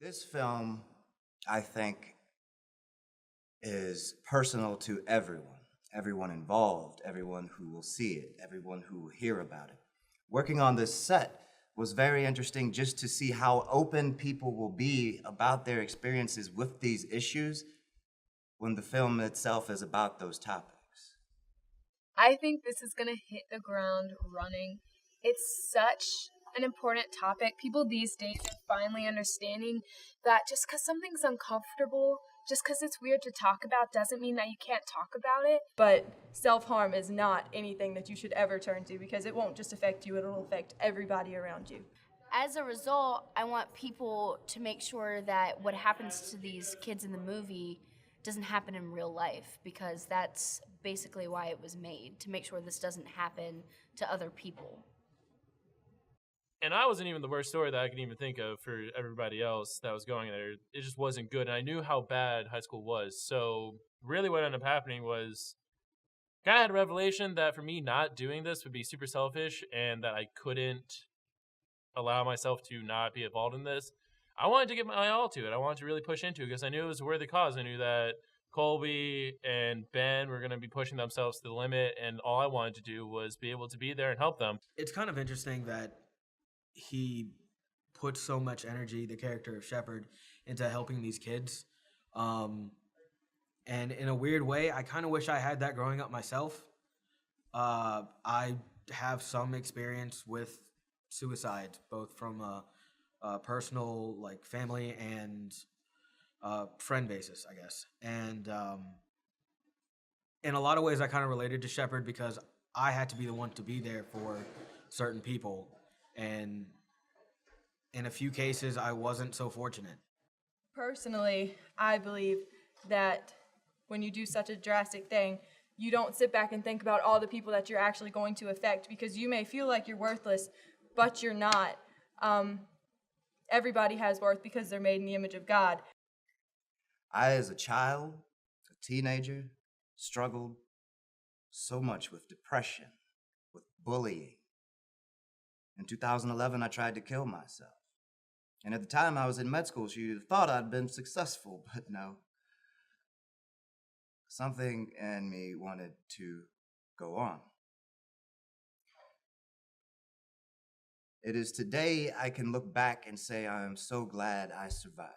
This film, I think, is personal to everyone involved, everyone who will see it, everyone who will hear about it. Working on this set was very interesting just to see how open people will be about their experiences with these issues when the film itself is about those topics. I think this is going to hit the ground running. It's such an important topic. People these days are finally understanding that just because something's uncomfortable, just because it's weird to talk about, doesn't mean that you can't talk about it. But self-harm is not anything that you should ever turn to because it won't just affect you, it'll affect everybody around you. As a result, I want people to make sure that what happens to these kids in the movie doesn't happen in real life, because that's basically why it was made, to make sure this doesn't happen to other people. And I wasn't even the worst story that I could even think of for everybody else that was going there. It just wasn't good. And I knew how bad high school was. So really what ended up happening was kind of had a revelation that for me not doing this would be super selfish and that I couldn't allow myself to not be involved in this. I wanted to give my all to it. I wanted to really push into it because I knew it was a worthy cause. I knew that Colby and Ben were going to be pushing themselves to the limit, and all I wanted to do was be able to be there and help them. It's kind of interesting that he put so much energy, the character of Shepard, into helping these kids. And in a weird way, I kind of wish I had that growing up myself. I have some experience with suicide, both from a personal, like, family and friend basis, I guess. And in a lot of ways, I kind of related to Shepard because I had to be the one to be there for certain people. And in a few cases, I wasn't so fortunate. Personally, I believe that when you do such a drastic thing, you don't sit back and think about all the people that you're actually going to affect, because you may feel like you're worthless, but you're not. Everybody has worth because they're made in the image of God. I, as a child, a teenager, struggled so much with depression, with bullying. In 2011, I tried to kill myself. And at the time I was in med school, she thought I'd been successful, but no. Something in me wanted to go on. It is today I can look back and say I am so glad I survived.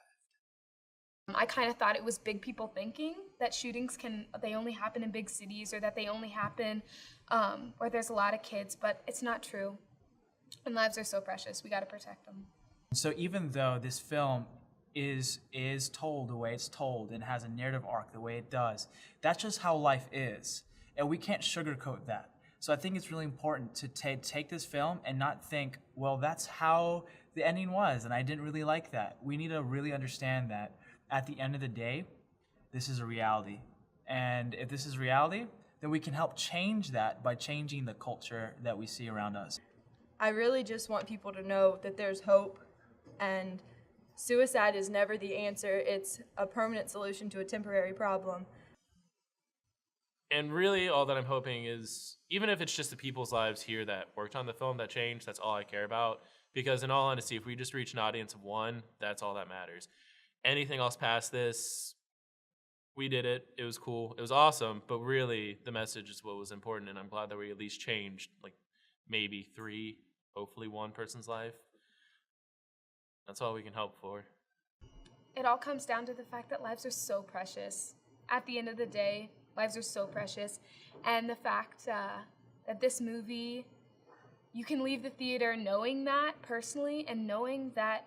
I kind of thought it was big people thinking that shootings they only happen in big cities, or that they only happen where there's a lot of kids, but it's not true. And lives are so precious. We got to protect them. So even though this film is told the way it's told and has a narrative arc the way it does, that's just how life is. And we can't sugarcoat that. So I think it's really important to take this film and not think, well, that's how the ending was, and I didn't really like that. We need to really understand that at the end of the day, this is a reality. And if this is reality, then we can help change that by changing the culture that we see around us. I really just want people to know that there's hope, and suicide is never the answer. It's a permanent solution to a temporary problem. And really all that I'm hoping is, even if it's just the people's lives here that worked on the film that changed, that's all I care about. Because in all honesty, if we just reach an audience of one, that's all that matters. Anything else past this, we did it. It was cool. It was awesome. But really, the message is what was important. And I'm glad that we at least changed, like, maybe 3, hopefully 1 person's life. That's all we can hope for. It all comes down to the fact that lives are so precious. At the end of the day, lives are so precious. And the fact that this movie, you can leave the theater knowing that personally, and knowing that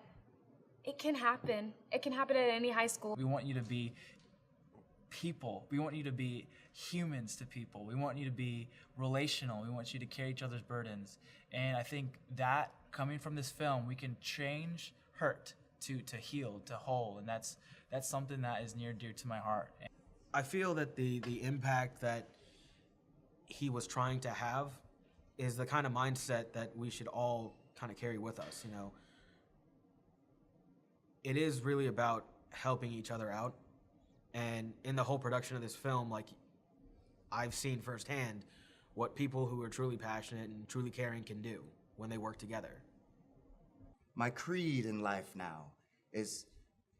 it can happen. It can happen at any high school. We want you to be people. We want you to be humans to people. We want you to be relational. We want you to carry each other's burdens. And I think that coming from this film, we can change hurt to heal, to whole. And that's something that is near and dear to my heart. I feel that the impact that he was trying to have is the kind of mindset that we should all kind of carry with us, you know. It is really about helping each other out. And in the whole production of this film, like, I've seen firsthand what people who are truly passionate and truly caring can do when they work together. My creed in life now is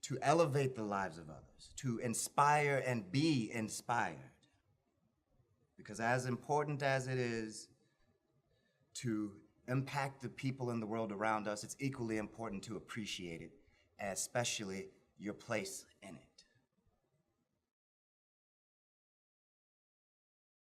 to elevate the lives of others, to inspire and be inspired. Because as important as it is to impact the people in the world around us, it's equally important to appreciate it, especially your place in it.